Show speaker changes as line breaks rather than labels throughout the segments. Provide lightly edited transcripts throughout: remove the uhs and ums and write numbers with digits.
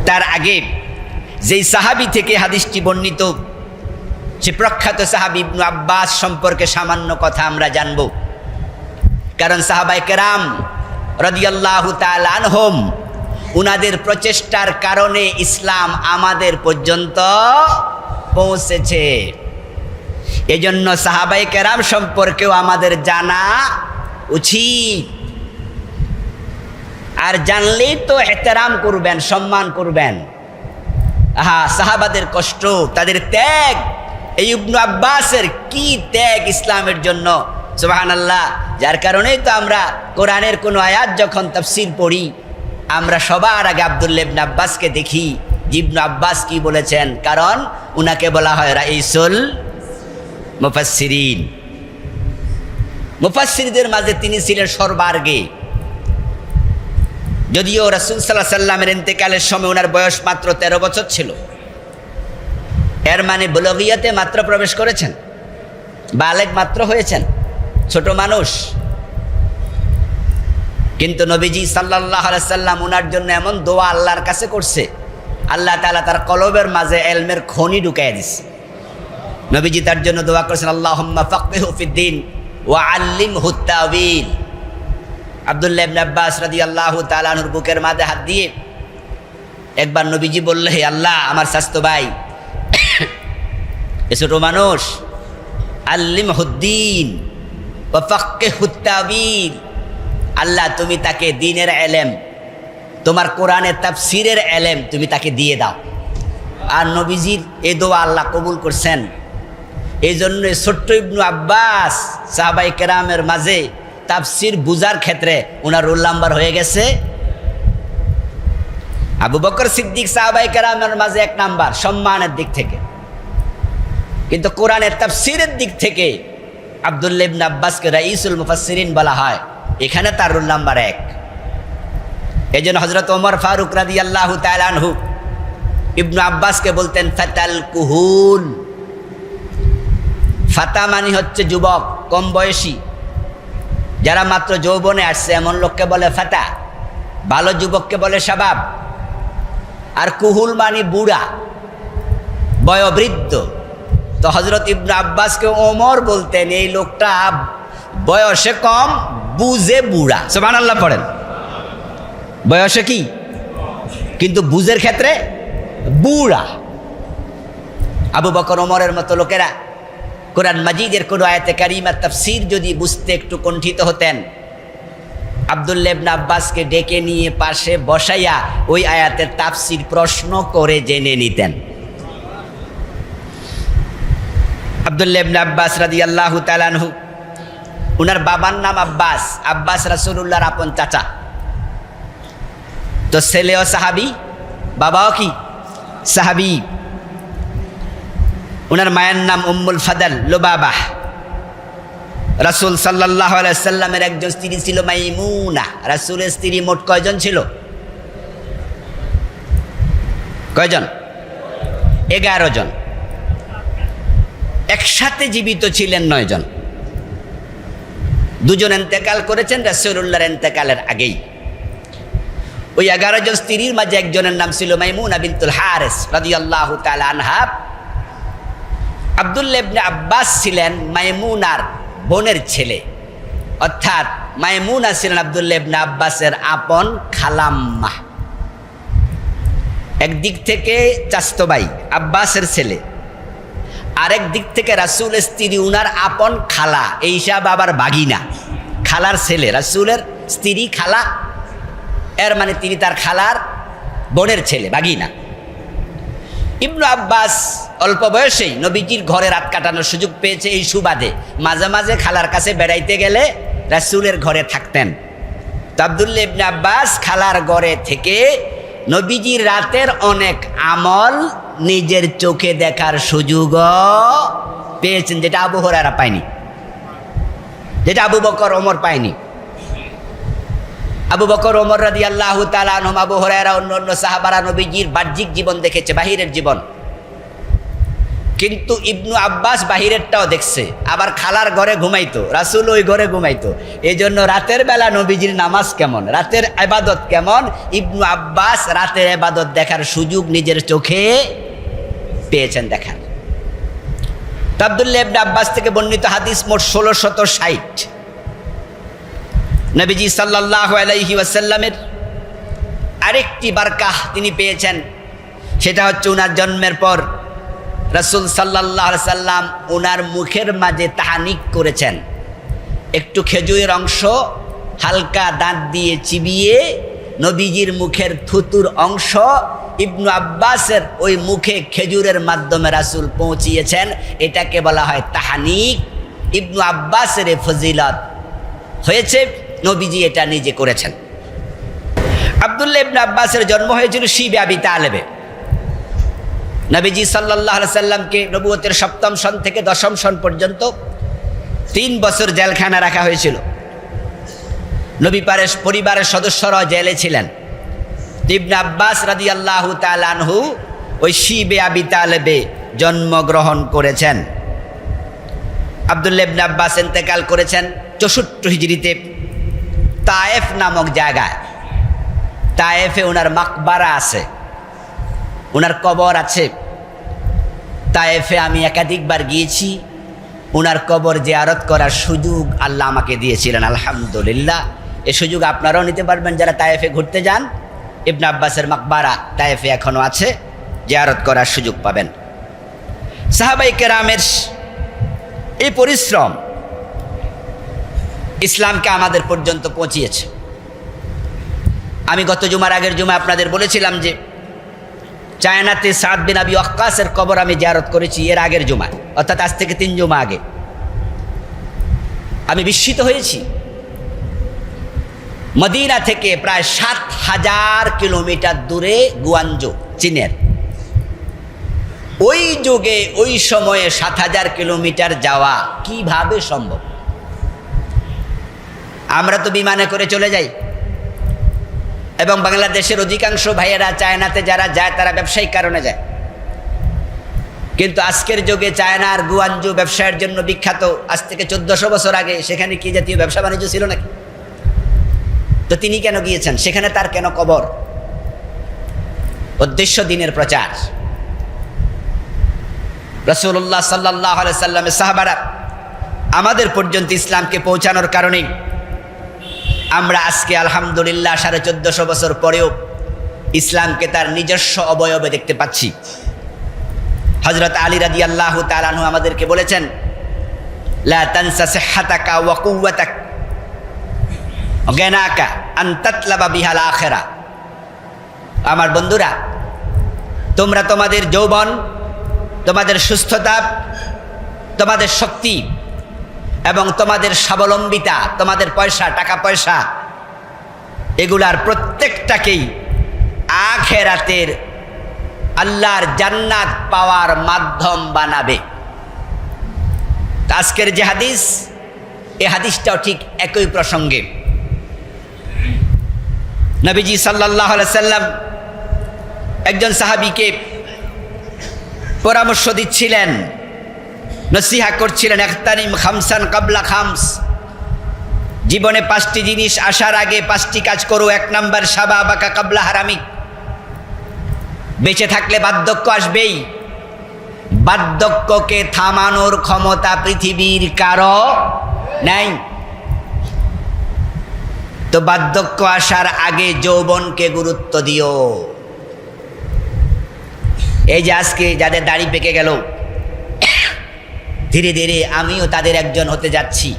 তার আগে যেই সাহাবী থেকে হাদিসটি বর্ণিত, সে প্রখ্যাত সাহাবী ইবনু আব্বাস সম্পর্কে সামান্য কথা আমরা জানব। কারণ সাহাবায়ে কেরাম রাদিয়াল্লাহু তাআলা আনহুম, উনাদের প্রচেষ্টার কারণে ইসলাম আমাদের পর্যন্ত পৌঁছেছে। এজন্য সাহাবায়ে কেরাম সম্পর্কেও আমাদের জানা উচিত। আর জানলেই তো এহতেরাম করবেন, সম্মান করবেন। সাহাবাদের কষ্ট, তাদের ত্যাগ, এই ইবনু আব্বাসের কি ত্যাগ ইসলামের জন্য, সুবহানাল্লাহ। যার কারণেই তো আমরা কোরআনের কোনো আয়াত যখন তাফসীর পড়ি, আমরা সবার আগে আব্দুল্লাহ ইবনে আব্বাসকে দেখি ইবনু আব্বাস কি বলেছেন। কারণ উনাকে বলা হয় রাইসুল মুফাসসিরিন। মুফাসসিরদের মাঝে তিনি ছিলেন সর্বাগ্রে। যদিও রাসূল সাল্লাল্লাহু আলাইহি সাল্লামের ইন্তেকালের সময় ওনার বয়স মাত্র 13 বছর ছিল। এর মানে বুলুগিয়াতে মাত্র প্রবেশ করেছেন, বালেগ মাত্র হয়েছেন, ছোট মানুষ। কিন্তু নবীজি সাল্লাল্লাহু আলাইহি সাল্লাম ওনার জন্য এমন দোয়া আল্লাহর কাছে করছে, আল্লাহ তাআলা তার কলবের মাঝে ইলমের খনি ঢুকাইয়া দিছে। নবীজি তার জন্য দোয়া করেছেন, আল্লাহুম্মা ফাক্কিহু ফিদ্দিন ওয়া আল্লিমহু তাওয়িল। আব্দুল্লাহ ইবনে আব্বাস রাদিয়াল্লাহু তাআলা আনহুর বুকের মাঝে হাত দিয়ে একবার নবীজি বললে, হে আল্লাহ, আমার স্বাস্থ্য ভাই এ ছোট মানুষ, আল্লিমহুদ্দিন ওয়া ফাক্কিহুত তাওয়িল, আল্লাহ তুমি তাকে দ্বীনের ইলম, তোমার কোরআনের তাফসীরের ইলম তুমি তাকে দিয়ে দাও। আর নবীজির এই দোয়া আল্লাহ কবুল করছেন। এই জন্য ছোট্ট ইবনু আব্বাস সাহাবায়ে কেরামের মাঝে তাফসীর বুঝার ক্ষেত্রে ওনার রোল নাম্বার হয়ে গেছে। আবু বকর সিদ্দিক সাহাবায়ে কেরামের মাঝে 1 নাম্বার সম্মানের দিক থেকে, কিন্তু কোরআনের তাফসীরের দিক থেকে আব্দুল্লাহ ইবনে আব্বাসকে রাইসুল মুফাসসিরিন বলা হয়। এখানে তার রোল নাম্বার 1। এই জন্য হযরত ওমর ফারুক রাদিয়াল্লাহু তাআলা আনহু ইবনু আব্বাসকে বলতেন ফাতাল কুহুল। ফাতা মানে হচ্ছে যুবক, কম বয়সী, যারা মাত্র যৌবনে আসছে এমন লোককে বলে ফাতা। ভালো যুবককে বলে শাবাব। আর কুহুল মানে বুড়া, বয়োবৃদ্ধ। তো হযরত ইবনু আব্বাসকে ওমর বলতেন, এই লোকটা বয়সে কম, বুঝে বুড়া। সুবহানাল্লাহ পড়েন। বয়সে কি, কিন্তু বুঝের ক্ষেত্রে বুড়া। আবু বকর ওমরের মতো লোকেরা কোরআন মাজিদের কোনো আয়াতে কারিমার তাফসীর যদি বুঝতে একটু কণ্ঠিত হতেন, আব্দুল্লাহ ইবনে আব্বাসকে ডেকে নিয়ে পাশে বসাইয়া ওই আয়াতের তাফসীর প্রশ্ন করে জেনে নিতেন। আব্দুল্লাহ ইবনে আব্বাস রাদিয়াল্লাহু তাআলা আনহু, উনার বাবার নাম আব্বাস। আব্বাস রাসূলুল্লাহর আপন চাচা। তো ছেলেও সাহাবী, বাবাও কি সাহাবী। উনার মায়ের নাম উম্মুল ফাদল লুবাবাহ। রাসূল সাল্লাল্লাহু আলাইহি সাল্লামের একজন স্ত্রী ছিল মাইমুনা। রাসূলের স্ত্রী মোট কয়জন ছিল? কয়জন? 11 জন। একসাথে জীবিত ছিলেন 9 জন। 2 জন ইন্তেকাল করেছেন রাসূলুল্লাহর ইন্তেকালের আগেই। ওই 11 জন স্ত্রীর মাঝে একজনের নাম ছিল মাইমুনা বিনতুল হারিস রাদিয়াল্লাহু তাআলা আনহা। আব্দুল্লাহ ইবনে আব্বাস ছিলেন মাইমুনার বোনের ছেলে, অর্থাৎ মাইমুনা ছিলেন আব্দুল্লাহ ইবনে আব্বাসের আপন খালাম্মা। একদিক থেকে চাচতো ভাই আব্বাসের ছেলে, আরেক দিক থেকে রাসূলের স্ত্রী উনার আপন খালা, এই হিসাব আবার বাগিনা, খালার ছেলে। রাসূলের স্ত্রী খালা, এর মানে তিনি তার খালার বোনের ছেলে, বাগিনা। ইবনু আব্বাস অল্প বয়সেই নবীজির ঘরে রাত কাটানোর সুযোগ পেয়েছে। এই সুবাদে মাঝে মাঝে খালার কাছে বেড়াইতে গেলে রাসূলের ঘরে থাকতেন। তো আব্দুল্লাহ ইবনে আব্বাস খালার ঘরে থেকে নবীজির রাতের অনেক আমল নিজের চোখে দেখার সুযোগও পেয়েছেন, যেটা আবু হুরায়রা পায়নি, যেটা আবু বকর ওমর পায়নি। আবু বকর ওমর রাদিয়াল্লাহু তাআলা আনহুম, আবু হুরায়রা, অন্য সাহাবারা নবীজির বাহ্যিক জীবন দেখেছে, বাহিরের জীবন। কিন্তু ইবনু আব্বাস বাহিরেরটাও দেখছে, আবার খালার ঘরে ঘুমাইতো, রাসূল ওই ঘরে ঘুমাইতো। এই জন্য রাতের বেলা নবীজির নামাজ কেমন, রাতের ইবাদত কেমন, ইবনু আব্বাস রাতের ইবাদত দেখার সুযোগ নিজের চোখে পেয়েছেন দেখার। আব্দুল্লাহ ইবনে আব্বাস থেকে বর্ণিত হাদিস মোট 1660। নবীজি সাল্লাল্লাহু আলাইহি ওয়াসাল্লামের আরেকটি বারকাহ তিনি পেয়েছেন, সেটা হচ্ছে ওনার জন্মের পর রাসূল সাল্লাল্লাহু আলাইহি সাল্লাম ওনার মুখের মাঝে তাহানিক করেছেন। একটু খেজুরের অংশ হালকা দাঁত দিয়ে চিবিয়ে নবীজির মুখের থুতুর অংশ ইবনু আব্বাসের ওই মুখে খেজুরের মাধ্যমে রাসূল পৌঁছিয়েছেন। এটাকে বলা হয় তাহানিক। ইবনু আব্বাসের ফজিলত হয়েছে, নবীজি এটা নিজে করেছেন। আব্দুল্লাহ ইবনে আব্বাসের জন্ম হয়েছিল শিবে আবি তালেবে। নবীজি সাল্লাল্লাহু আলাইহি সাল্লামকে নবুয়তের 7ম সন থেকে 10ম সন পর্যন্ত 3 বছর জেলখানা রাখা হয়েছিল। নবী পরিবারের সদস্যরা জেলে ছিলেন। ইবনে আব্বাস রাদিয়াল্লাহু তাআলা আনহু ওই শিবে আবি তালেবে জন্মগ্রহণ করেছেন। আব্দুল্লাহ ইবনে আব্বাস ইন্তেকাল করেছেন 64 হিজরিতে তায়েফ নামক জায়গায়। তায়েফে ওনার মাকবারা আছে, ওনার কবর আছে। তায়েফে আমি একাধিকবার গিয়েছি, ওনার কবর জিয়ারত করার সুযোগ আল্লাহ আমাকে দিয়েছিলেন, আলহামদুলিল্লাহ। এই সুযোগ আপনারাও নিতে পারবেন যারা তায়েফে ঘুরতে যান। ইবনে আব্বাসের মাকবারা তায়েফে এখনও আছে, জিয়ারত করার সুযোগ পাবেন। সাহাবায়ে কেরামের এই পরিশ্রম ইসলামকে আমাদের পর্যন্ত পৌঁছিয়েছে। আমি গত জুমার আগের জুমা আপনাদের বলেছিলাম যে চায়নাতে সাদ বিন আবি ওয়াক্কাসের কবর আমি জিয়ারত করেছি এর আগের জুমায়, অর্থাৎ আজ থেকে 3 জুমা আগে। আমি বিস্মিত হয়েছি। মদিনা থেকে প্রায় 7000 কিলোমিটার দূরে গুয়ানজো, চীনের। ওই যুগে ওই সময়ে 7000 কিলোমিটার যাওয়া কিভাবে সম্ভব? আমরা তো বিমানে করে চলে যাই, এবং বাংলাদেশের অধিকাংশ ভাইয়েরা চায়নাতে যারা যায় তারা ব্যবসায়িক কারণে যায়। কিন্তু আজকের যুগে চায়নার গুয়ানজু ব্যবসায়ের জন্য বিখ্যাত। আজ থেকে 1400 বছর আগে সেখানে কি জাতীয় ব্যবসা বাণিজ্য ছিল নাকি? তো তিনি কেন গিয়েছেন সেখানে, তার কেন কবর? উদ্দেশ্য দ্বীনের প্রচার। রাসূলুল্লাহ সাল্লাল্লাহু আলাইহি সাল্লামের সাহাবারা আমাদের পর্যন্ত ইসলামকে পৌঁছানোর কারণে আমরা আজকে আলহামদুলিল্লাহ 1450 বছর পরেও ইসলামকে তার নিজস্ব অবয়বে দেখতে পাচ্ছি। হযরত আলী রাদিয়াল্লাহু তাআলা আনহু আমাদেরকে বলেছেন, লা তানসা সিহহাতাকা ওয়া কুওয়াতাক ওয়া গিনাকা আন তাতলাবা বিহাল আখিরা। আমার বন্ধুরা, তোমরা তোমাদের যৌবন, তোমাদের সুস্থতা, তোমাদের শক্তি এবং তোমাদের স্বাবলম্বিতা, তোমাদের পয়সা, টাকা পয়সা, এগুলার প্রত্যেকটাকেই আখিরাতের আল্লাহর জান্নাত পাওয়ার মাধ্যম বানাবে। আজকের যে হাদিস, এই হাদিসটাও ঠিক একই প্রসঙ্গে। নবীজি সাল্লাল্লাহু আলাইহি সাল্লাম একজন সাহাবীকে পরামর্শ দিচ্ছিলেন, নসিহা করছিলেন, ইখতানিম খামসান কাবলা খামস। জীবনে 5টি জিনিস আসার আগে 5টি কাজ করো। 1 নাম্বার শাবাবাকা কাবলা হারামিক। বেঁচে থাকলে বার্ধক্য আসবেই। বার্ধক্যকে থামানোর ক্ষমতা পৃথিবীর কারো নাই। তো বার্ধক্য আসার আগে যৌবনকে গুরুত্ব দিও। এই যে আজকে যাদের দাড়ি পেকে গেল, ধীরে ধীরে আমিও তাদের একজন হতে যাচ্ছি।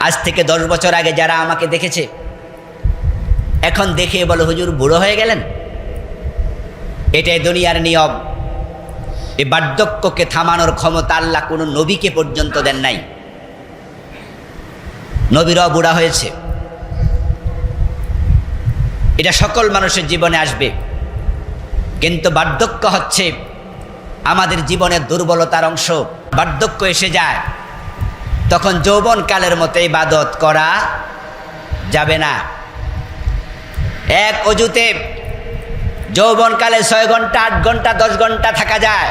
আজ থেকে 10 বছর আগে যারা আমাকে দেখেছে, এখন দেখে বলো হুজুর বুড়ো হয়ে গেলেন। এটাই দুনিয়ার নিয়ম। এই বার্ধক্যকে থামানোর ক্ষমতা আল্লাহ কোনো নবীকে পর্যন্ত দেন নাই। নবীরাও বুড়া হয়েছে। এটা সকল মানুষের জীবনে আসবে, কিন্তু বার্ধক্য হচ্ছে আমাদের জীবনের দুর্বলতার অংশ। বার্ধক্য এসে যায়, তখন যৌবনকালের মতো ইবাদত করা যাবে না। এক অজুতে যৌবনকালে 6 ঘন্টা, 8 ঘন্টা, 10 ঘন্টা থাকা যায়,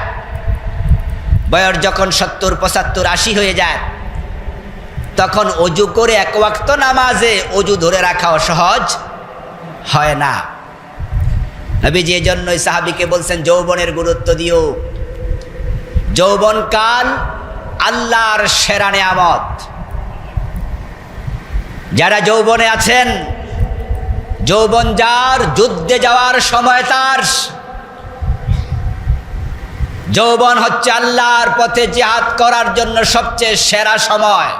বয়স যখন 70, 75, 80 হয়ে যায়, তখন অজু করে এক ওয়াক্ত নামাজে অজু ধরে রাখাও সহজ হয় না। নবীজি এজন্যই সাহাবীকে বলছেন, যৌবনের গুরুত্ব দিও। যৌবনকাল আল্লাহর সেরা নেয়ামত। যারা যৌবনে আছেন, যৌবন যার, যুদ্ধে যাওয়ার সময় তার। যৌবন হচ্ছে আল্লাহর পথে জিহাদ করার জন্য সবচেয়ে সেরা সময়।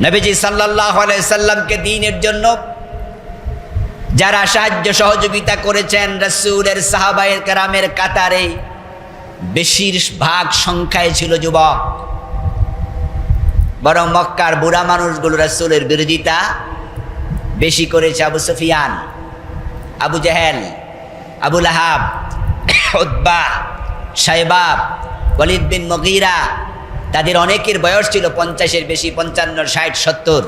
নবীজি সাল্লাল্লাহু আলাইহি সাল্লামকে দ্বীনের জন্য যারা সাহায্য সহযোগিতা করেছেন, রাসূলের সাহাবায়ে কেরামের কাতারে বেশিরভাগ সংখ্যায় ছিল যুবক। বরং মক্কার বুড়া মানুষগুলো রাসূলের বিরোধিতা বেশি করেছে। আবু সুফিয়ান, আবু জেহেল, আবু লাহাব, উতবা, শাইবা, ওয়ালিদ বিন মুগীরা, তাদের অনেকের বয়স ছিল 50-এর বেশি, 55, 60, 70।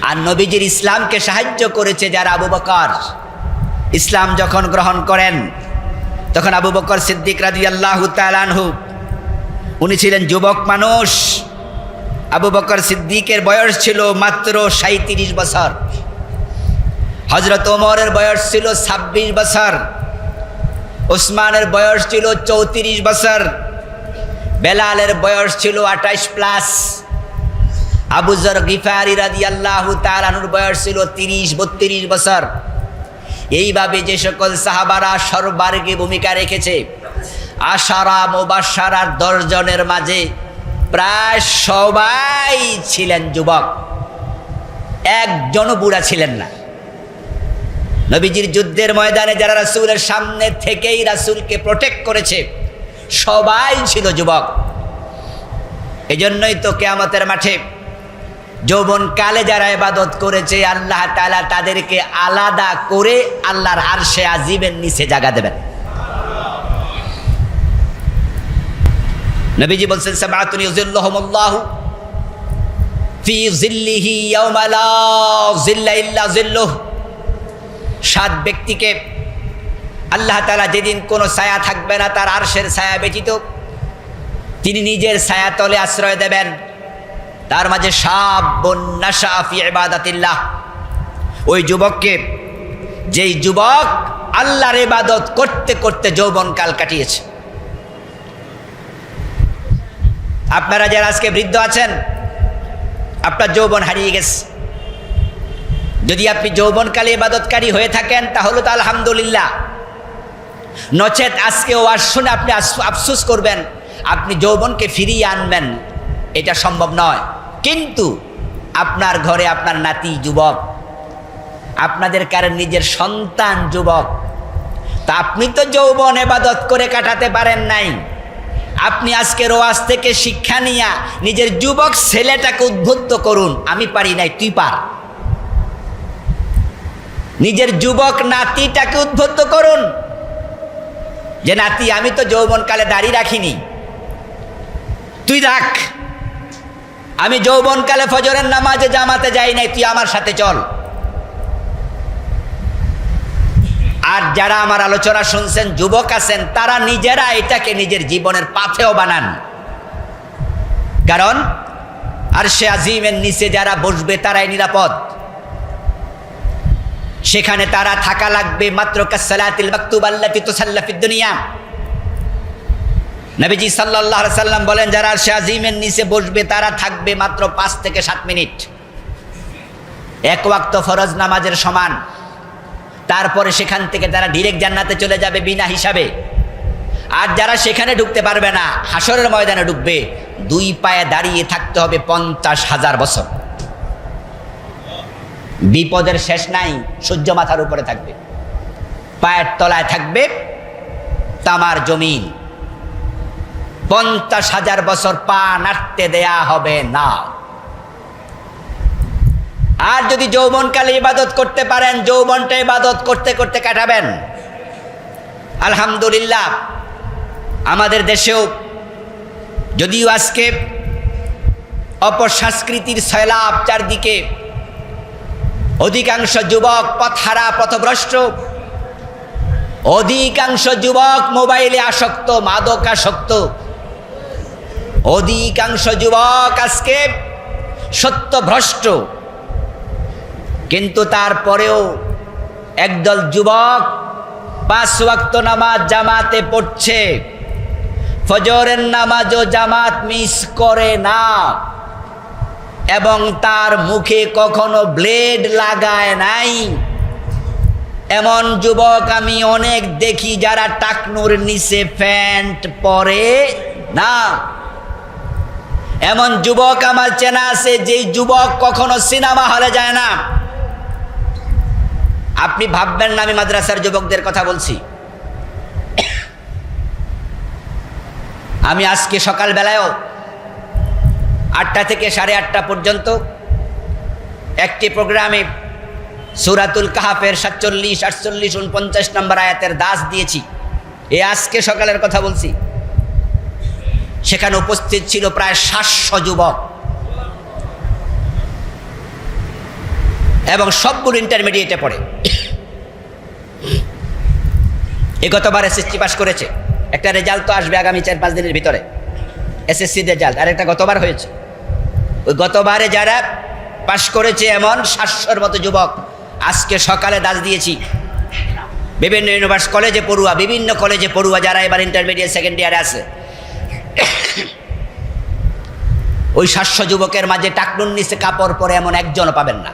আর নবীজির ইসলামকে সাহায্য করেছে যারা, আবু বকর ইসলাম যখন গ্রহণ করেন তখন আবু বকর সিদ্দিক রাদিয়াল্লাহু তাআলা আনহু, উনি ছিলেন যুবক মানুষ। আবু বকর সিদ্দিকের বয়স ছিল মাত্র 37 বছর। হযরত ওমরের বয়স ছিল 26 বছর। ওসমানের বয়স ছিল 34 বছর। বেলালের বয়স ছিল 28+। আবু যর গিফারি রাদিয়াল্লাহু তাআলা আনহুর বয়স ছিল 30-32 বছর। এইভাবে যে সকল সাহাবারা সর্বাগ্রে ভূমিকা রেখেছে, আশারা মুবাশশারার 10 জনের মাঝে প্রায় সবাই ছিলেন যুবক, একজনও বুড়া ছিলেন না। নবীজির যুদ্ধের ময়দানে যারা রাসূলের সামনে থেকেই রাসূলকে প্রোটেক্ট করেছে, সবাই ছিল যুবক। এজন্যই তো কিয়ামতের মাঠে যৌবনকালে যারা ইবাদত করেছে, আল্লাহ তাআলা তাদেরকে আলাদা করে আল্লাহর আরশে আজিমের নিচে জায়গা দেবেন। নবীজি বলছেন, সাবআতুন ইউযিল্লুহুমুল্লাহু ফি যিল্লিহি ইয়াওমা লা যিল্লা ইল্লা যিল্লুহু। 7 ব্যক্তিকে আল্লাহ তাআলা যেদিন কোনো ছায়া থাকবে না তার আরশের ছায়া ব্যতীত, তিনি নিজের ছায়া তলে আশ্রয় দেবেন। তার মাঝে শাবুন নাশা ফি ইবাদাতিল্লাহ, ওই যুবককে, যেই যুবক আল্লাহর ইবাদত করতে করতে যৌবনকাল কাটিয়েছে। আপনারা যারা আজকে বৃদ্ধ আছেন, আপনার যৌবন হারিয়ে গেছে। যদি আপনি যৌবনকালে ইবাদতকারী হয়ে থাকেন তাহলে তো আলহামদুলিল্লাহ, নচেত আজকে ওয়াজ শুনে আপনি আফসোস করবেন, আপনি যৌবনকে ফিরিয়ে আনবেন, এটা সম্ভব নয়। কিন্তু আপনার ঘরে আপনার নাতি যুবক, আপনাদের কারণ নিজের সন্তান যুবক, তা আপনি তো যৌবন ইবাদত করে কাটাতে পারেন নাই। আপনি আজকের ওয়াজ থেকে শিক্ষা নিয়ে নিজের যুবক ছেলেটাকে উদ্বুদ্ধ করুন, আমি পারি নাই তুই পার। নিজের যুবক নাতিটাকে উদ্বুদ্ধ করুন যে নাতি, আমি তো যৌবনকালে দাড়ি রাখিনি, তুই রাখ। আমি যৌবনকালে ফজরের নামাজে জামাতে যাই নাই, তুই আমার সাথে চল। আর যারা আমার আলোচনা শুনছেন যুবক আছেন, তারা নিজেরা এটাকে নিজের জীবনের পাথেও বানান। কারণ আরশে আজিমের নিচে যারা বসবে তারাই নিরাপদ। সেখানে তারা থাকা লাগবে মাত্র কাসসালাতিল মাকতুবা আল্লাতী তুসাল্লা ফিদ দুনিয়া। নবীজি সাল্লাল্লাহু আলাইহি সাল্লাম বলেন, যারা আরশে আজিমের নিচে বসবে তারা থাকবে মাত্র 5 থেকে 7 মিনিট, এক ওয়াক্ত ফরজ নামাজের সমান। তারপরে সেখান থেকে তারা ডাইরেক্ট জান্নাতে চলে যাবে বিনা হিসাবে। আর যারা সেখানে ঢুকতে পারবে না, হাসরের ময়দানে ঢুকবে, 2 পায়ে দাঁড়িয়ে থাকতে হবে 50,000 বছর। বিপদের শেষ নাই, সূর্য মাথার উপরে থাকবে, পায়ের তলায় থাকবে তামার জমিন। 50,000 বছর পা নাড়তে দেয়া হবে না। আর যদি যৌবনকালে ইবাদত করতে পারেন, যৌবনটা ইবাদত করতে করতে কাটাবেন। আলহামদুলিল্লাহ, আমাদের দেশেও যদিও আজকে অপসংস্কৃতির সয়লাব চারদিকে, অধিকাংশ যুবক পথহারা, পথভ্রষ্ট, অধিকাংশ যুবক মোবাইলে আসক্ত, মাদক আসক্ত। অধিকাংশ যুবক আজকে সত্যভ্রষ্ট। কিন্তু তারপরেও একদল যুবক 5 ওয়াক্ত নামাজ জামাতে পড়ছে, ফজরের নামাজও জামাত মিস করে না, এবং তার মুখে কখনো ব্লেড লাগায় নাই। এমন যুবক আমি অনেক দেখি যারা টাকনুর নিচে প্যান্ট পরে না। এমন যুবক আমার চেনা আছে যে যুবক কখনো সিনেমা হলে যায় না। আপনি ভাববেন না আমি মাদ্রাসার যুবকদের কথা বলছি। আমি আজকে সকালবেলায়ও 8টা থেকে 8:30 পর্যন্ত একটি প্রোগ্রামে সূরাতুল কাহফের 47, 48, 49 নম্বর আয়াতের দাস দিয়েছি। আজকে সকালের কথা বলছি। সেখানে উপস্থিত ছিল প্রায় 700 যুবক, এবং সবগুলো ইন্টারমিডিয়েটে পড়ে। গতবার এসএসসি পাস করেছে, একটা রেজাল্ট তো আসবে আগামী 4-5 দিনের ভিতরে, এসএসসি রেজাল্ট, আর একটা গতবার হয়েছে। ওই গতবারে যারা পাস করেছে এমন 700-র মতো যুবক আজকে সকালে দাস দিয়েছি। বিভিন্ন ইউনিভার্সিটি কলেজে পড়ুয়া, বিভিন্ন কলেজে পড়ুয়া যারা এবার ইন্টারমিডিয়েট সেকেন্ড ইয়ারে আছে, ওই 700 যুবকের মাঝে টাকনুর নিচে কাপড় পরে এমন একজনও পাবেন না।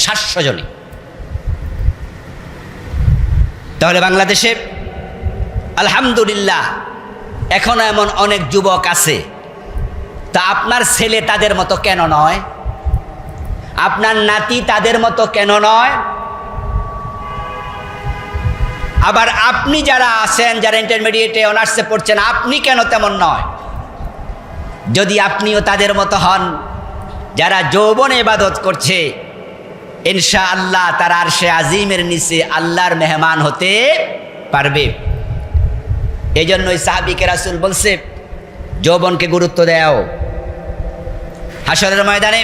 700 জনই। তাহলে বাংলাদেশে আলহামদুলিল্লাহ এখনো এমন অনেক যুবক আছে। তা আপনার ছেলে তাদের মতো কেন নয়? আপনার নাতি তাদের মতো কেন নয়? আবার আপনি যারা আছেন, যারা ইন্টারমিডিয়েটে অনার্সে পড়ছেন, আপনি কেন তেমন নয়? যদি আপনিও তাদের মতো হন যারা যৌবনে ইবাদত করছে, ইনশাআল্লাহ তারা আরশে আজিমের নিচে আল্লাহর মেহমান হতে পারবে। এই জন্যই সাহাবীকে রাসূল বলছে যৌবনকে গুরুত্ব দাও। হাসরের ময়দানে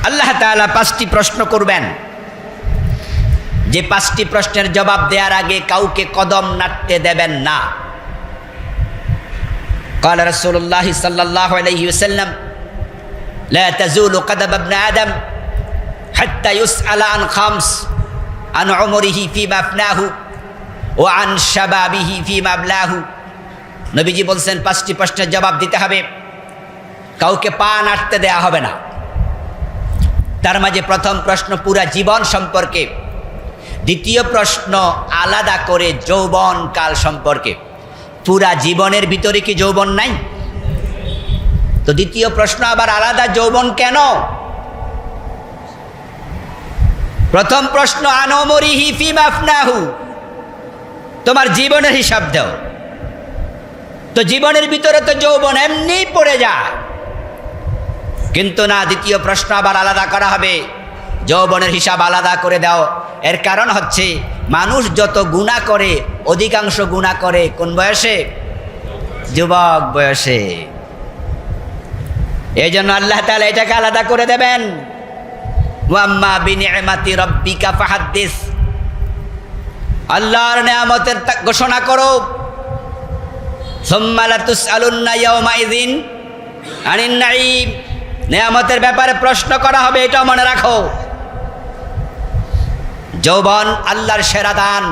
আল্লাহ তাআলা 5টি প্রশ্ন করবেন, যে 5টি প্রশ্নের জবাব দেওয়ার আগে কাউকে কদম নাড়তে দেবেন না। قال رسول الله صلى الله عليه وسلم لا تزول قدم ابن آدم حتى يسأل عن 5: عن عمره فيما أفناه وعن شبابه فيما أبلاه। নবীজি বলছেন 5টি প্রশ্নের জবাব দিতে হবে, কাউকে পা নাড়তে দেয়া হবে না। তার মাঝে প্রথম প্রশ্ন পুরা জীবন সম্পর্কে, দ্বিতীয় প্রশ্ন আলাদা করে যৌবন কাল সম্পর্কে। পুরা জীবনের ভিতরে কি যৌবন নাই? তো দ্বিতীয় প্রশ্ন আবার আলাদা যৌবন কেন? প্রথম প্রশ্ন আন উমরিহি ফিমা আফনাহু, তোমার জীবনের হিসাব দাও। তো জীবনের ভিতরে তো যৌবন এমনিই পড়ে যায়, কিন্তু না, দ্বিতীয় প্রশ্ন আবার আলাদা করা হবে, যৌবনের হিসাব আলাদা করে দাও। এর কারণ হচ্ছে মানুষ যত গুনাহ করে অধিকাংশ গুনাহ করে কোন বয়সে? যুবক বয়সে। এই জন্য আল্লাহ তাআলা এটাকে আলাদা করে দেবেন। ওয়াম্মা বিনিআমাতি রাব্বিকা ফাহাদ্দিস, আল্লাহর নিয়ামতের ঘোষণা করো। সুম্মা লাতুসআলুন্না ইয়াওমাইযিন আনিন নাঈম, নিয়ামতের ব্যাপারে প্রশ্ন করা হবে, এটা মনে রাখো। যৌবন আল্লাহর সেরা দান,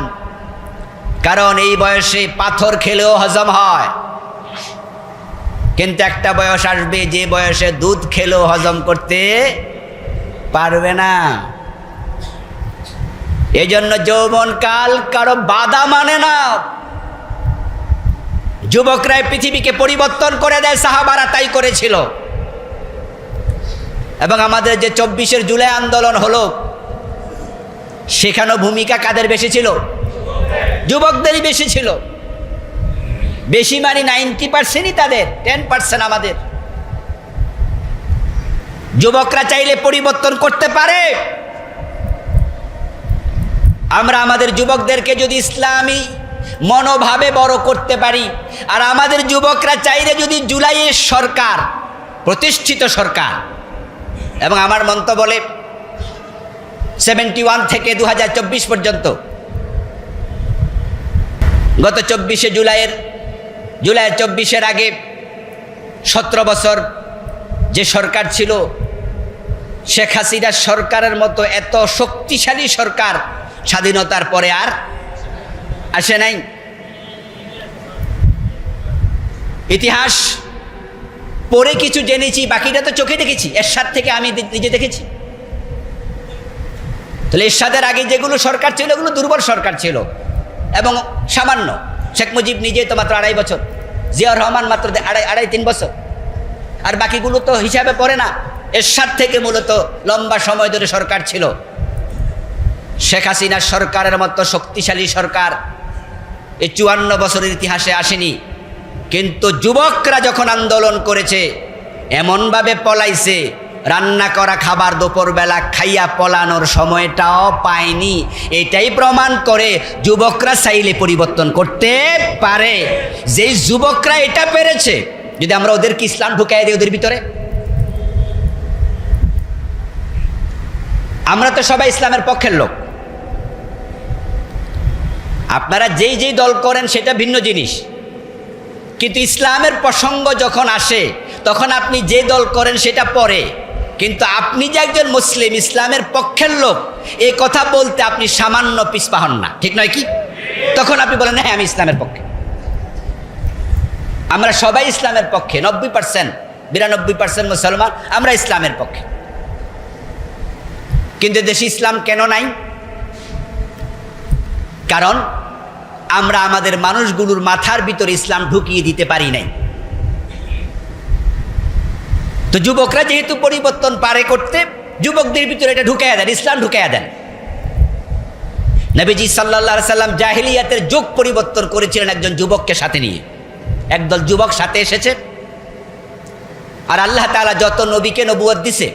কারণ এই বয়সে পাথর খেলেও হজম হয়, কিন্তু একটা বয়স আসবে যে বয়সে দুধ খেলেও হজম করতে পারবে না। এই জন্য যৌবন কাল কারো বাধা মানে না। যুবকরাই পৃথিবীকে পরিবর্তন করে দেয়, সাহাবারা তাই করেছিল। এবং আমাদের যে 24শে জুলাই আন্দোলন হলো, সেখানেও ভূমিকা কাদের বেশি ছিল? যুবকদেরই বেশি ছিল। বেশি মানে 90%ই তাদের, 10% আমাদের। যুবকরা চাইলে পরিবর্তন করতে পারে। আমরা আমাদের যুবকদেরকে যদি ইসলামী মনোভাবে বড় করতে পারি, আর আমাদের যুবকরা চাইলে যদি জুলাইয়ের সরকার, প্রতিষ্ঠিত সরকার, এবং আমার মন্তব্য বলে 71 থেকে 2024 পর্যন্ত গত 24শে জুলাই 24-এর আগে 17 বছর যে সরকার ছিল, শেখ হাসিনার সরকারের মতো এত শক্তিশালী সরকার স্বাধীনতার পরে আর আসে নাই। ইতিহাস পড়ে কিছু জেনেছি, বাকিটা তো চোখে দেখেছি, এরশাদ থেকে আমি নিজে দেখেছি। তাহলে এরশাদের আগে যেগুলো সরকার ছিল এগুলো দুর্বল সরকার ছিল এবং সামান্য। শেখ মুজিব নিজে তো মাত্র 2.5 বছর, জিয়াউর রহমান মাত্র 2.5-3 বছর, আর বাকিগুলো তো হিসাবে পড়ে না। এরশাদ থেকে মূলত লম্বা সময় ধরে সরকার ছিল। শেখ হাসিনার সরকারের মতো শক্তিশালী সরকার এই 54 বছরের ইতিহাসে আসেনি। কিন্তু যুবকরা যখন আন্দোলন করেছে, এমনভাবে পলাইছে, রান্না করা খাবার দুপুরবেলা খাইয়া পলানোর সময়টাও পায়নি। এটাই প্রমাণ করে যুবকরা চাইলে পরিবর্তন করতে পারে। যেই যুবকরা এটা পেরেছে, যদি আমরা ওদেরকে ইসলাম ঢুকাই দিই ওদের ভিতরে, আমরা তো সবাই ইসলামের পক্ষের লোক। আপনারা যেই দল করেন সেটা ভিন্ন জিনিস, কিন্তু ইসলামের প্রসঙ্গ যখন আসে তখন আপনি যে দল করেন সেটা পরে। কিন্তু আপনি যে একজন মুসলিম, ইসলামের পক্ষের লোক, এই কথা বলতে আপনি সামান্য পিছপা হন না, ঠিক নয় কি? তখন আপনি বলেন হ্যাঁ আমি ইসলামের পক্ষে। আমরা সবাই ইসলামের পক্ষে, 90%, 92% মুসলমান আমরা ইসলামের পক্ষে। কিন্তু দেশে ইসলাম কেন নাই? কারণ আমরা আমাদের মানুষগুলোর মাথার ভিতরে ইসলাম ঢুকিয়ে দিতে পারি নাই। তো যুবকরা যেহেতু পরিবর্তন পারে করতে, যুবকদের ভিতরে এটা ঢুকাইয়া দেন, ইসলাম ঢুকাইয়া দেন। নবীজি সাল্লাল্লাহু আলাইহি সাল্লাম জাহিলিয়াতের যুগ পরিবর্তন করেছিলেন একজন যুবককে সাথে নিয়ে। একদল যুবক সাথে এসেছে, আর আল্লাহ তাআলা যত নবীকে নবুয়ত দিছে,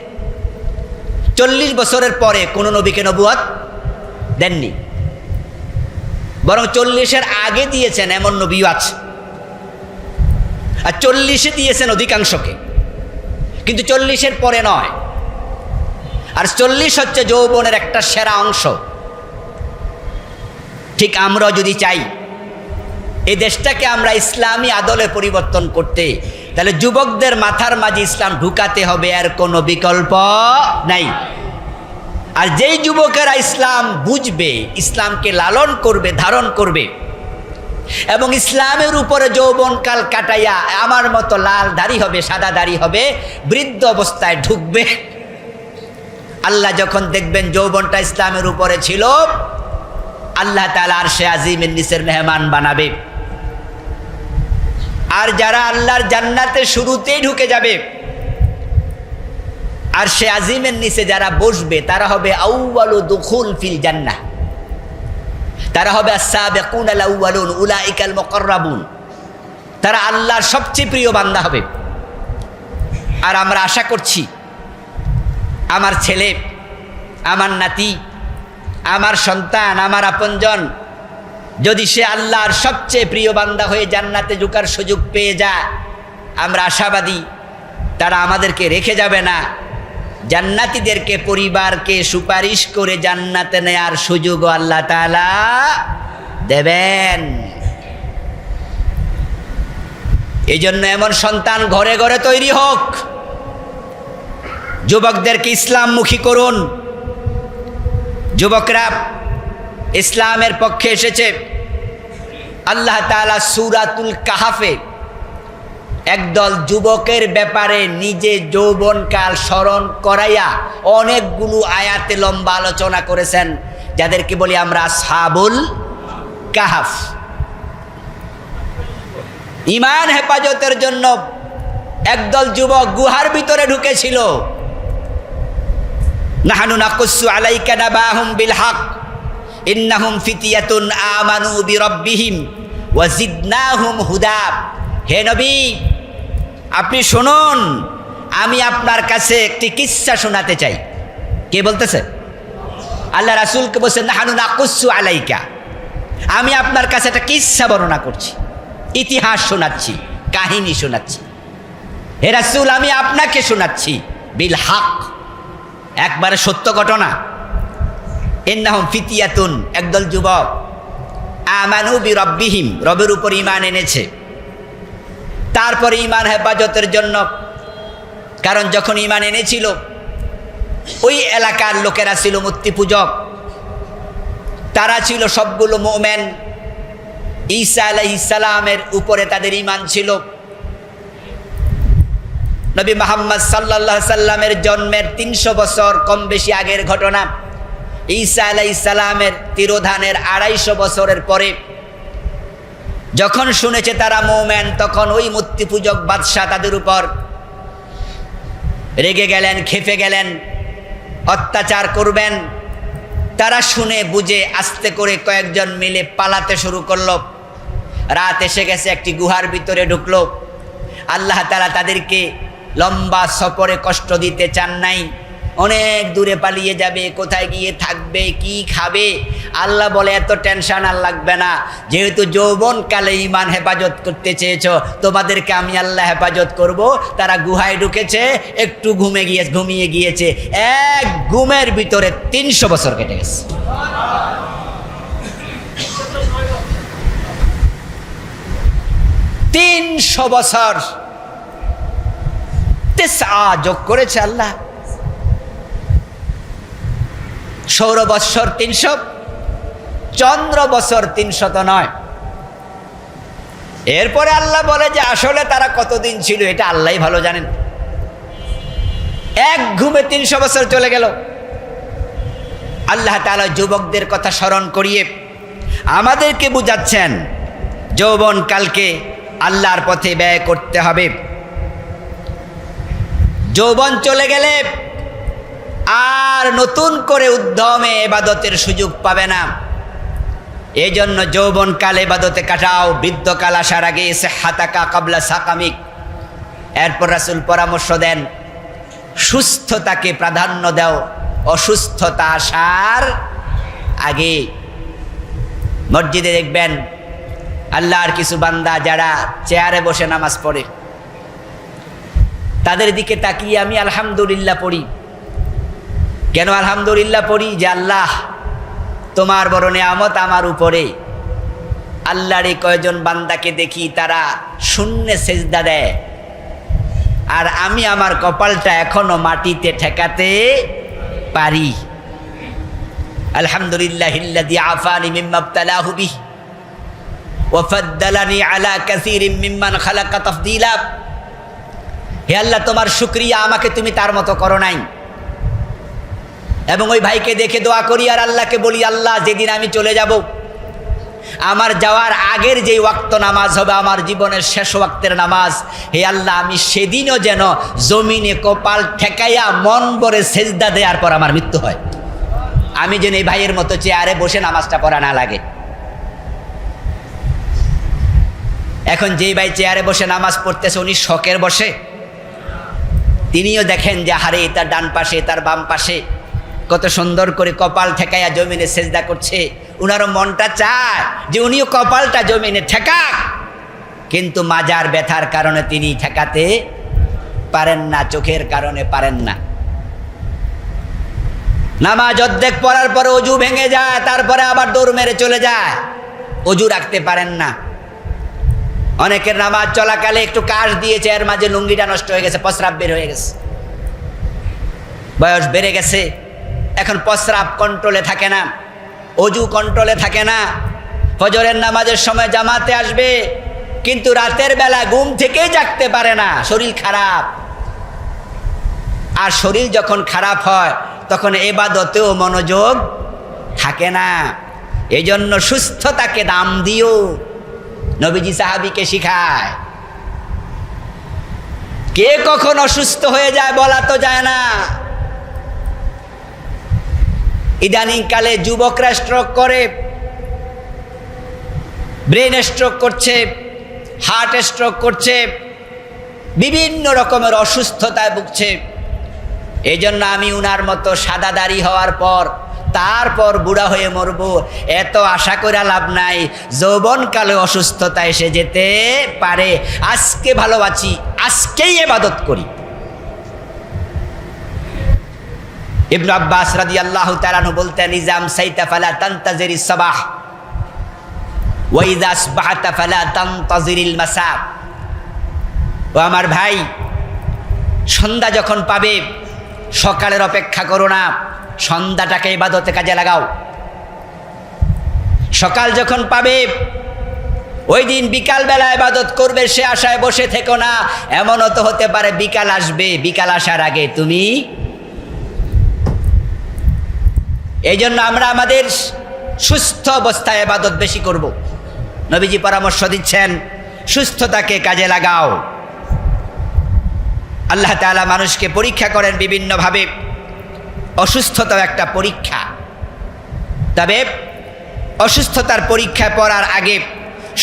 40 বছরের পরে কোনো নবীকে নবুয়ত দেননি, বরং 40-এর আগে দিয়েছেন এমন নবীও আছে, আর 40-এ দিয়েছেন অধিকাংশকে, কিন্তু 40-এর পরে নয়। আর 40 হচ্ছে যৌবনের একটা সেরা অংশ। ঠিক আমরা যদি চাই এই দেশটাকে আমরা ইসলামী আদলে পরিবর্তন করতে, তাহলে যুবকদের মাথার মাঝে ইসলাম ঢুকাতে হবে, এর কোনো বিকল্প নাই। আর যেই যুবকেরা ইসলাম বুঝবে, ইসলামকে লালন করবে, ধারণ করবে, এবং ইসলামের উপরে যৌবনকাল কাটাইয়া আমার মতো লাল দাড়ি হবে, সাদা দাড়ি হবে, বৃদ্ধ অবস্থায় ঢুকবে, আল্লাহ যখন দেখবেন যৌবনটা ইসলামের উপরে ছিল, আল্লাহ তাআলা আরশে আজিমের নিচের মেহমান বানাবে। আর যারা আল্লাহর জান্নাতে শুরুতেই ঢুকে যাবে, আরশে আজিমের নিচে যারা বসবে, তারা হবে আউয়ালু দুখুল ফিল জান্নাহ, তারা হবে আস-সাবিকুন আল-আউয়ালুন উলাইকাল মুকাররাবুন, তারা আল্লাহর সবচেয়ে প্রিয় বান্দা হবে। আর আমরা আশা করছি আমার ছেলে, আমার নাতি, আমার সন্তান, আমার আপনজন যদি সে আল্লাহর সবচেয়ে প্রিয় বান্দা হয়ে জান্নাতে ঢোকার সুযোগ পেয়ে যায়, আমরা আশাবাদী তারা আমাদেরকে রেখে যাবে না, জান্নাতীদেরকে, পরিবারকে সুপারিশ করে জান্নাতে নেয়ার সুযোগও আল্লাহ তাআলা দেবেন। এই জন্য এমন সন্তান ঘরে ঘরে তৈরি হোক। যুবকদেরকে ইসলামমুখী করুন। যুবকরা ইসলামের পক্ষে এসেছে। আল্লাহ তাআলা সূরাতুল কাহাফে একদল যুবকের ব্যাপারে নিজে যৌবনকাল স্মরণ করাইয়া অনেকগুলো আয়াতে লম্বা আলোচনা করেছেন, যাদেরকে বলি আমরা আসহাবুল কাহাফ। ঈমান হেফাজতের জন্য একদল যুবক গুহার ভিতরে ঢুকেছিল। নাহনু নাকুসু আলাইকা নাবাহুম বিল হক ইন্নাহুম ফিতিয়াতুন আমানু বিরাব্বিহিম ওয়া জিদনাহুম হুদা। হে নবী, আপনি শুনুন, আমি আপনার কাছে একটি কিসসা শোনাতে চাই। কে বলতেছে? আল্লাহ রাসূলকে বলছেন নাহনু নাকুসু আলাইকা, আমি আপনার কাছে একটা কিসসা বর্ণনা করছি, ইতিহাস শোনাচ্ছি, কাহিনী শোনাচ্ছি। হে রাসূল, আমি আপনাকে শোনাচ্ছি বিল হক, একবারে সত্য ঘটনা। ইন্নাহুম ফিতিয়াতুন, একদল যুবক, আমানু বিরব্বিহিম, রবের উপর ঈমান এনেছে। তারপরে ঈমান হেফাজতের জন্য, কারণ যখন ঈমান এনেছিল ওই এলাকার লোকেরা ছিল মূর্তি পূজক, তারা ছিল সবগুলো মুমিন। ঈসা আলাইহিস সালামের উপরে তাদের ঈমান ছিল। নবী মুহাম্মদ সাল্লাল্লাহু আলাইহি সাল্লামের জন্মের 300 বছর কম বেশি আগের ঘটনা। ঈসা আলাইহিস সালামের তিরোধানের 250 বছরের পরে যখন শুনেছে তারা মুমিন, তখন ওই মূর্তি পূজক বাদশা তাদের উপর রেগে গেলেন, ক্ষেপে গেলেন, অত্যাচার করবেন। তারা শুনে বুঝে আস্তে করে কয়েকজন মিলে পালাতে শুরু করলো। রাত এসে গেছে, একটি গুহার ভিতরে ঢুকলো। আল্লাহ তাআলা তাদেরকে লম্বা সফরে কষ্ট দিতে চান নাই। অনেক দূরে পালিয়ে যাবে, কোথায় গিয়ে থাকবে, কি খাবে, আল্লাহ বলে এত টেনশন আর লাগবে না, যেহেতু যৌবনকালে ঈমান হেফাজত করতে চেয়েছো, তোমাদেরকে আমি আল্লাহ হেফাজত করব। তারা গুহায় ঢুকেছে, একটু ঘুমিয়ে গিয়েছে। এক ঘুমের ভিতরে 300 বছর কেটে গেছে। তিনশো বছর যোগ করেছে আল্লাহ। সৌর বৎসর 300, চন্দ্র বছর 300 তো নয়। এরপরে আল্লাহ বলে যে আসলে তারা কতদিন ছিল এটা আল্লাহই ভালো জানেন। এক ঘুমে 300 বছর চলে গেল। আল্লাহ তাআলা যুবকদের কথা স্মরণ করিয়ে আমাদেরকে বুঝাচ্ছেন যৌবনকালকে আল্লাহর পথে ব্যয় করতে হবে। যৌবন চলে গেলে আর নতুন করে উদ্যমে ইবাদতের সুযোগ পাবে না। এই জন্য যৌবনকাল ইবাদতে কাটাও, বৃদ্ধকাল আসার আগে সিহহাতাকা ক্বাবলা সাকামিক। এরপর রাসূল পরামর্শ দেন সুস্থতাকে প্রাধান্য দাও অসুস্থতা আসার আগে। মসজিদে দেখবেন আল্লাহর কিছু বান্দা যারা চেয়ারে বসে নামাজ পড়ে, তাদের দিকে তাকিয়ে আমি আলহামদুলিল্লাহ পড়ি। কেন আলহামদুলিল্লাহ পড়ি? যে আল্লাহ তোমার বড় নেয়ামত আমার উপরে। আল্লাহর এই কয়জন বান্দাকে দেখি তারা শূন্যে সেজদা দেয়, আর আমি আমার কপালটা এখনো মাটিতে ঠেকাতে পারি। আলহামদুলিল্লাহিল্লাযী আফানি মিম্মা ইবতালাহু বিহি ওয়া ফাদ্দালানি আলা কাসীরিম মিম্মান খালাকা তাফদীলা। হে আল্লাহ, তোমার শুকরিয়া, আমাকে তুমি তার মতো করো নাই। এবং ওই ভাইকে দেখে দোয়া করি আর আল্লাহকে বলি, আল্লাহ যেদিন আমি চলে যাব, আমার যাওয়ার আগের যেই ওয়াক্ত নামাজ হবে আমার জীবনের শেষ ওয়াক্তের নামাজ, হে আল্লাহ আমি সেদিনও যেন জমিনে কপাল ঠেকাইয়া মন ভরে সেজদা দেওয়ার পর আমার মৃত্যু হয়। আমি যেন এই ভাইয়ের মতো চেয়ারে বসে নামাজটা পড়া না লাগে। এখন যেই ভাই চেয়ারে বসে নামাজ পড়তেছে উনি শখের বসে, তিনিও দেখেন যে হারে তার ডান পাশে তার বাম পাশে কত সুন্দর করে কপাল ঠেকাইয়া জমিনে সেজদা করছে। উনারও মনটা চায় যে উনিও কপালটা জমিনে ঠেকাক, কিন্তু মাজার ব্যথার কারণে তিনি ঠেকাতে পারেন না, চোখের কারণে পারেন না। নামাজ অর্ধেক পড়ার পরে অজু ভেঙে যায়, তারপরে আবার দৌড় মেরে চলে যায়, অজু রাখতে পারেন না। অনেকের নামাজ চলাকালে একটু কাশ দিয়েছে, এর মাঝে লুঙ্গিটা নষ্ট হয়ে গেছে, প্রস্রাব বের হয়ে গেছে। বয়স বেড়ে গেছে, এখন প্রস্রাব কন্ট্রোলে থাকে না, অজু কন্ট্রোলে থাকে না। ফজরের নামাজের সময় জামাতে আসবে, কিন্তু রাতের বেলা ঘুম থেকেই জাগতে পারে না, শরীর খারাপ। আর শরীর যখন খারাপ হয় তখন ইবাদতেও মনোযোগ থাকে না। এই জন্য সুস্থতাকে দাম দিও। নবীজি সাহাবীকে শিখায়, কে কখন অসুস্থ হয়ে যায় বলা তো যায় না। ইদানিং কালে যুবকরা স্ট্রোক করে, ব্রেন স্ট্রোক করছে, হার্ট স্ট্রোক করছে, বিভিন্ন রকমের অসুস্থতায় ভুগছে। এই জন্য আমি উনার মতো সাদা দাড়ি হওয়ার পর তারপর বুড়া হয়ে মরবো এত আশা করে লাভ নাই। যৌবনকালে অসুস্থতা এসে যেতে পারে। আজকে ভালো আছি, আজকেই ইবাদত করি। ইবনে আব্বাস রাদিয়াল্লাহু তাআলা আনহু বলতেন, নিজাম সাইতা ফালা তানতাজিরি সাবাহ, ওয়া ইযা আসবাহতা ফালা তানতাযিরিল মাসা। ও আমার ভাই, সন্ধ্যা যখন পাবে সকালের অপেক্ষা করো না, সন্ধ্যাটাকে ইবাদতে কাজে লাগাও। সকাল যখন পাবে ওই দিন বিকালবেলা ইবাদত করবে, সে আশায় বসে থেকো না। এমনও তো হতে পারে বিকাল আসবে, বিকাল আসার আগে তুমি। এই জন্য আমরা আমাদের সুস্থ অবস্থায় ইবাদত বেশি করব। নবীজি পরামর্শ দিচ্ছেন সুস্থতাকে কাজে লাগাও। আল্লাহ তাআলা মানুষকে পরীক্ষা করেন বিভিন্নভাবে, অসুস্থতাও একটা পরীক্ষা। তবে অসুস্থতার পরীক্ষায় পড়ার আগে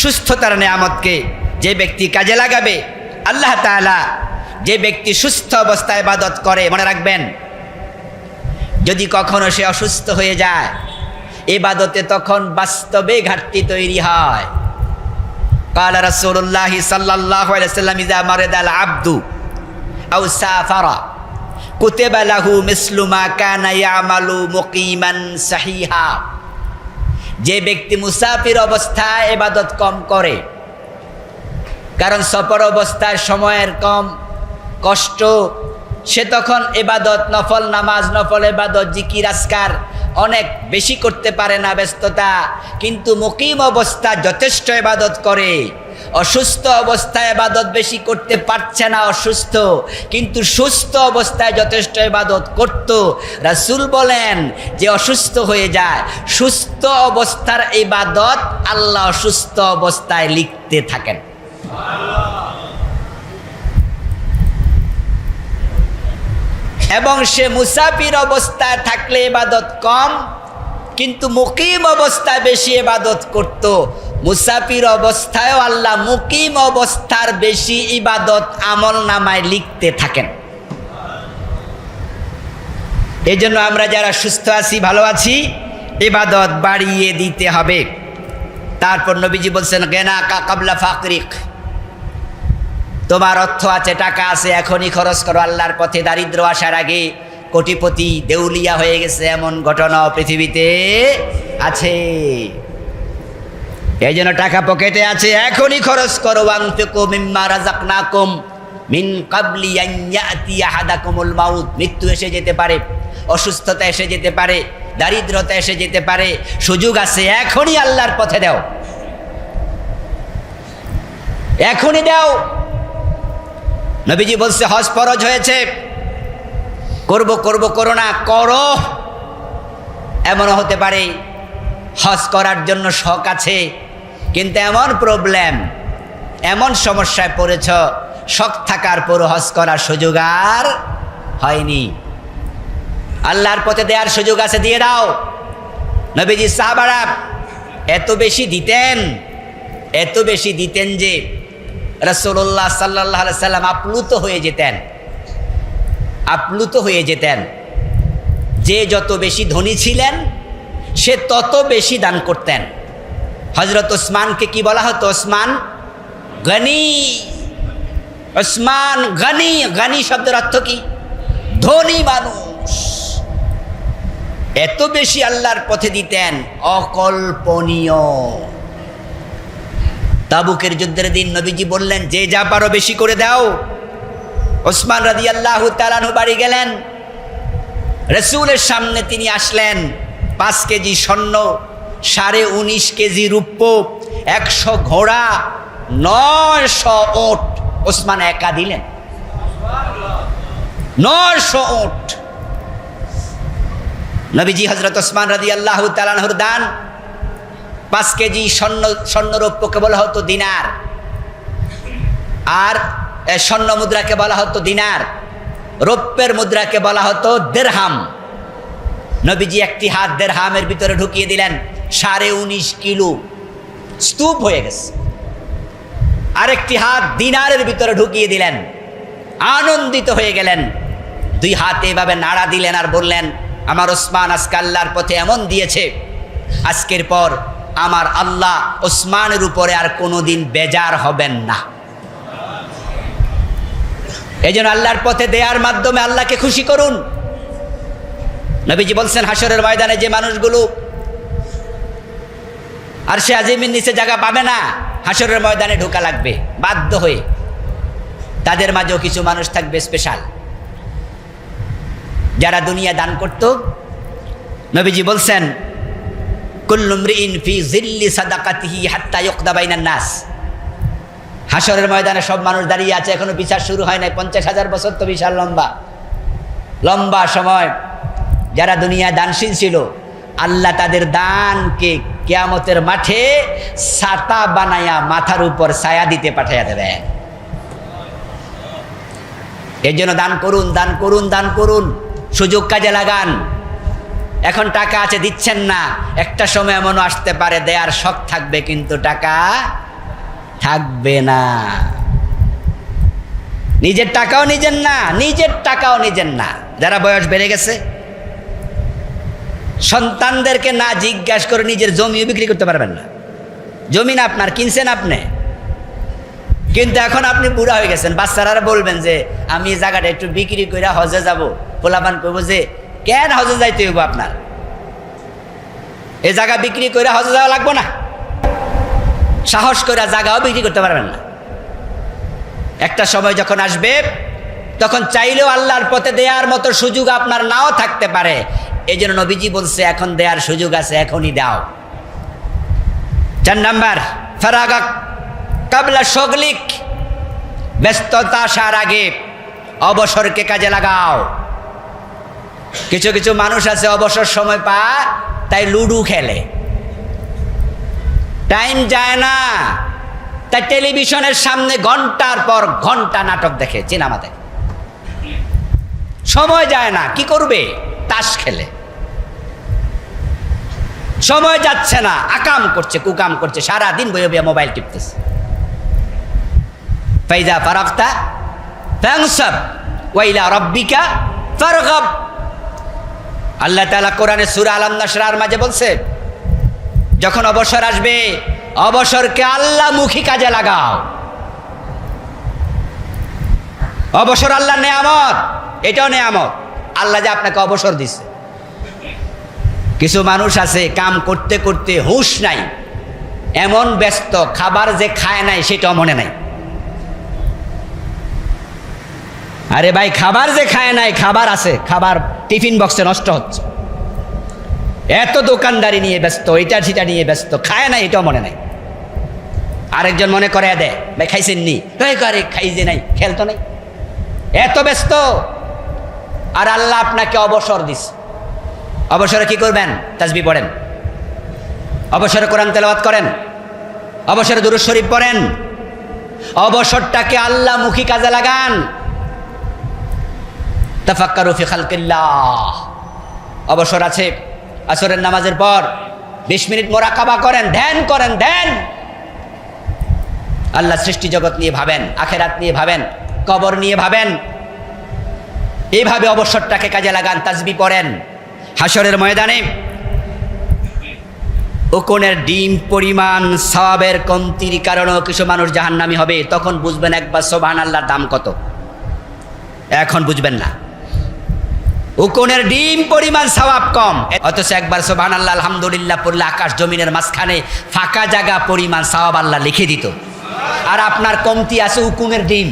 সুস্থতার নেয়ামতকে যে ব্যক্তি কাজে লাগাবে, আল্লাহ তাআলা যে ব্যক্তি সুস্থ অবস্থায় ইবাদত করে, মনে রাখবেন যদি কখনো সে অসুস্থ হয়ে যায়, ইবাদতে তখন বাস্তবে ঘাটতি তৈরি হয়। ক্বালা রাসূলুল্লাহ সাল্লাল্লাহু আলাইহি ওয়াসাল্লাম ইযা মারাদাল আবদু আও সাফারা কুতিবা লাহু মিসলু মা কানা ইয়ামালু মুকিমান সাহিহা। যে ব্যক্তি মুসাফির অবস্থায় ইবাদত কম করে, কারণ সফর অবস্থায় সময়ের কম, কষ্ট, সে তখন ইবাদত, নফল নামাজ, নফল ইবাদত, জিকির আজকার অনেক বেশি করতে পারে না, ব্যস্ততা। কিন্তু মুকিম অবস্থা যথেষ্ট ইবাদত করে। অসুস্থ অবস্থায় ইবাদত বেশি করতে পারছে না, অসুস্থ, কিন্তু সুস্থ অবস্থায় যথেষ্ট ইবাদত করত। রাসূল বলেন যে অসুস্থ হয়ে যায়, সুস্থ অবস্থার ইবাদত আল্লাহ অসুস্থ অবস্থায় লিখতে থাকেন। এবং সে মুসাফির অবস্থায় থাকলে ইবাদত কম, কিন্তু মুকিম অবস্থায় বেশি ইবাদত করত। মুসাফির অবস্থায়ও আল্লাহ মুকিম অবস্থার বেশি ইবাদত আমল নামায় লিখতে থাকেন। এই জন্য আমরা যারা সুস্থ আছি, ভালো আছি, ইবাদত বাড়িয়ে দিতে হবে। তারপর নবীজি বলছেন গেনা কাবলা ফাকরিক, তোমার অর্থ আছে, টাকা আছে, এখনই খরচ করো আল্লাহর পথে। দারিদ্র আসার আগে কোটিপতি দেউলিয়া হয়ে গেছে এমন ঘটনা পৃথিবীতে আছে। এই জন্য টাকা পকেটে আছে, এখনই খরচ করো। ওয়ানফিকু মিম্মা রাযাকনাকুম মিন ক্বাবলি আন ইয়াতিয়া আহাদাকুমুল মাউত। মৃত্যু এসে যেতে পারে, অসুস্থতা এসে যেতে পারে, দারিদ্রতা এসে যেতে পারে, সুযোগ আছে, এখনই আল্লাহর পথে দাও, এখনই দাও। নবীজি বলছে হজ ফরজ হয়েছে, করব করব করো না, করো। এমনও হতে পারে হজ করার জন্য শখ আছে, কিন্তু এমন প্রবলেম, এমন সমস্যায় পড়েছ, শখ থাকার পরও হজ করার সুযোগ আর হয়নি। আল্লাহর পথে দেওয়ার সুযোগ আছে, দিয়ে দাও। নবীজি সাহাবারা এত বেশি দিতেন, এত বেশি দিতেন যে রাসূলুল্লাহ সাল্লাল্লাহু আলাইহি সাল্লাম আপ্লুত হয়ে যেতেন, আপ্লুত হয়ে যেতেন। যে যত বেশি ধনী ছিলেন সে তত বেশি দান করতেন। হযরত ওসমানকে কি বলা হতো? ওসমান গনি। ওসমান গনি, গনি শব্দের অর্থ কি? ধনী মানুষ। এত বেশি আল্লাহর পথে দিতেন, অকল্পনীয়। তাবুকের যুদ্ধের দিন নবীজি বললেন যে যা পারো বেশি করে দাও। ওসমান রাদিয়াল্লাহু তাআলা আনহু বাড়ি গেলেন, রাসূলের সামনে তিনি আসলেন। 5 কেজি স্বর্ণ, 19.5 কেজি রূপ্য, 100 ঘোড়া, 900 ওট ওসমান একা দিলেন। 900 ওট। নবীজি হযরত ওসমান রাদিয়াল্লাহু তাআলা আনহুর দান। 5 কেজি স্বর্ণ রৌপ্যকে বলা হতো দিনার, আর স্বর্ণ মুদ্রাকে বলা হতো দিনার, রৌপ্যের মুদ্রাকে বলা হতো দিরহাম। নবীজি একটি হাত দিরহামের ভিতরে ঢুকিয়ে দিলেন, 19.5 কিলো স্তূপ হয়ে গেছে। আরেকটি হাত দিনারের ভিতরে ঢুকিয়ে দিলেন, আনন্দিত হয়ে গেলেন। 2 হাতে এভাবে নাড়া দিলেন আর বললেন, আমার ওসমান আজকে আল্লাহর পথে এমন দিয়েছে, আজকের পর আমার আল্লাহ ওসমানের উপরে আর কোনোদিন বেজার হবেন না। এই জন্য আল্লাহর পথে দেওয়ার মাধ্যমে আল্লাহকে খুশি করুন। নবীজি বলছেন হাসরের ময়দানে যে মানুষগুলো আর সে আজিমের নিচে জায়গা পাবে না, হাসরের ময়দানে ঢোকা লাগবে বাধ্য হয়ে। তাদের মাঝেও কিছু মানুষ থাকবে স্পেশাল, যারা দুনিয়া দান করত। নবীজি বলছেন, কুল্লু মরিইন ফি জিল্লি সাদাকাতিহি হাত্তা ইউকদা বাইনান নাস। হাসরের ময়দানে সব মানুষ দাঁড়িয়ে আছে, এখনো বিচার শুরু হয় নাই। 50,000 বছর তো বিশাল লম্বা সময়। যারা দুনিয়া দানশীল ছিল, আল্লাহ তাদের দানকে কিয়ামতের মাঠে ছাতা বানায়া মাথার উপর ছায়া দিতে পাঠাইয়া দেবে। এর জন্য দান করুন, দান করুন, দান করুন, সুযোগ কাজে লাগান। এখন টাকা আছে, দিচ্ছেন না, একটা সময় এমনও আসতে পারে দেয়ার শখ থাকবে কিন্তু টাকা থাকবে না। নিজের টাকাও নিজের না, নিজের টাকাও নিজের না। যারা বয়স বেড়ে গেছে, সন্তানদেরকে না জিজ্ঞাসা করে নিজের জমিও বিক্রি করতে পারবেন না। জমি না আপনার, কিনছেন আপনি, কিন্তু এখন আপনি বুড়া হয়ে গেছেন। বাচ্চারা বলবেন যে আমি এই জায়গাটা একটু বিক্রি করে হজে যাব। পোলাপান করবো যে কেন হজে যাইতে হইব, আপনার এই জায়গা বিক্রি করে হজে যাওয়া লাগবো না। সাহস করে জায়গাও বিক্রি করতে পারবেন না। একটা সময় যখন আসবে, তখন চাইলেও আল্লাহর পথে দেওয়ার মতো সুযোগ আপনার নাও থাকতে পারে। এই জন্য নবীজি বলছে, এখন দেওয়ার সুযোগ আছে, এখনই দাও। 4 নাম্বার, ফারাগাক কাবলা শগলিক। ব্যস্ততা আসার আগে অবসরকে কাজে লাগাও। কিছু কিছু মানুষ আছে অবসর সময় পায় তাই লুডু খেলে, টাইম যায় না, তাই টেলিভিশনের সামনে ঘন্টার পর ঘন্টা নাটক দেখে, সিনেমা দেখে, সময় যায় না। কি করবে? তাস খেলে। সময় যাচ্ছে না, আকাম করছে, কুকাম করছে, সারাদিন বইয়ে বইয়ে মোবাইল টিপতেছে। ফাইজা ফারাগতা ফানসাব ওয়া ইলা রাব্বিকা ফারগাব। আল্লাহ তাআলা কোরআনে সূরা আল নাসরার মাঝে বলছে, যখন অবসর আসবে, অবসরকে আল্লাহমুখী কাজে লাগাও। অবসর আল্লাহর নেয়ামত, এটাও নেয়ামত। আল্লাহ যে আপনাকে অবসর দিছে। কিছু মানুষ আছে কাম করতে করতে হুঁশ নাই, এমন ব্যস্ত, খাবার যে খায় নাই সেটাও মনে নাই। আরে ভাই, খাবার যে খায় নাই, খাবার আছে, খাবার টিফিন বক্সে নষ্ট হচ্ছে। এত দোকানদারি নিয়ে ব্যস্ত, এটা সেটা নিয়ে ব্যস্ত, খায় নাই এটাও মনে নাই। আরেকজন মনে করে দেয়, ভাই খাইছেন নি? আরে খাইছে নাই, খেয়াল তো নাই, এত ব্যস্ত। আর আল্লাহ আপনাকে অবসর দিছে। অবসরে কি করবেন? তাসবিহ পড়েন, অবসরে কোরআন তেলাওয়াত করেন, অবসরে দুরূদ শরীফ পড়েন। অবসরটাকে আল্লাহমুখী কাজে লাগান। তাফাক্কারু ফি খালকিল্লাহ। অবসর আছে, আসরের নামাজের পর 20 মিনিট মোরাকাবা করেন, ধ্যান করেন, ধ্যান। আল্লাহ সৃষ্টি জগৎ নিয়ে ভাবেন, আখেরাত নিয়ে ভাবেন, কবর নিয়ে ভাবেন। এইভাবে অবসরটাকে কাজে লাগান, তাসবিহ পড়েন। হাসরের ময়দানে উকুনের ডিম পরিমাণ সওয়াবের কমতির কারণেও কিছু মানুষ জাহান্নামী হবে। তখন বুঝবেন একবার সুবহানাল্লাহর দাম কত। এখন বুঝবেন না। উকুনের ডিম পরিমাণ সওয়াব কম, অথচ একবার সুবহানাল্লাহ আলহামদুলিল্লাহ পড়লে আকাশ জমিনের মাঝখানে ফাঁকা জায়গা পরিমাণ সওয়াব আল্লাহ লিখে দিত। আর আপনার কমতি আছে উকুনের ডিম।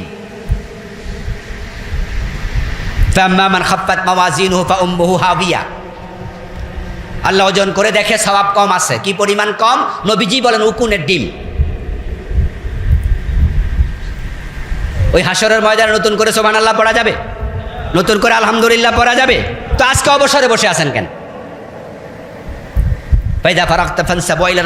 ফাম্মা মান খাফফাত মাওয়াজিনুহু ফাউম্মুহু হাবিয়া। আল্লাহ ওজন করে দেখে সওয়াব কম আছে। কি পরিমাণ কম? নবীজি বলেন উকুনের ডিম। ওই হাসরের ময়দানে নতুন করে সুবহানাল্লাহ পড়া যাবে? নতুন করে আলহামদুলিল্লাহ পড়া যাবে? তো আজকে অবসরে বসে আছেন কেন? ফাইদা ফারাগতা ফানসাব ওয়া ইলা